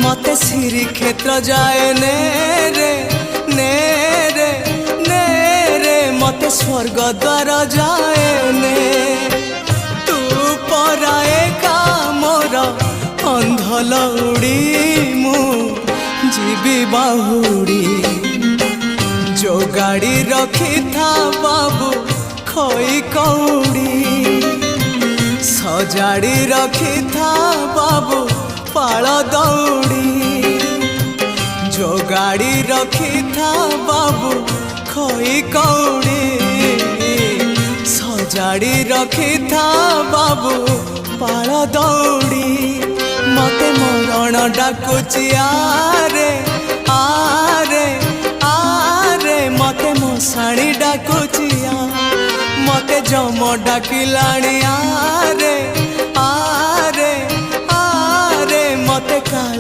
मते श्री क्षेत्र जाए ने रे ने रे ने रे मते स्वर्ग द्वार जाए ने तू पराए का मोर अंधलौड़ी मु जीवी बाहुड़ी जो गाड़ी रखी था बाबू खोई कौड़ी सजाड़ी रखी था बाबू पाल दौड़ी जो गाड़ी रखी था बाबू खोई कौड़ी सजाड़ी रखी था बाबू पाल दौड़ी मते मरण डाकुची आरे आरे आरे मते मशाणी डाकुची मते जम डाकिलाणी आरे आरे आरे मते काल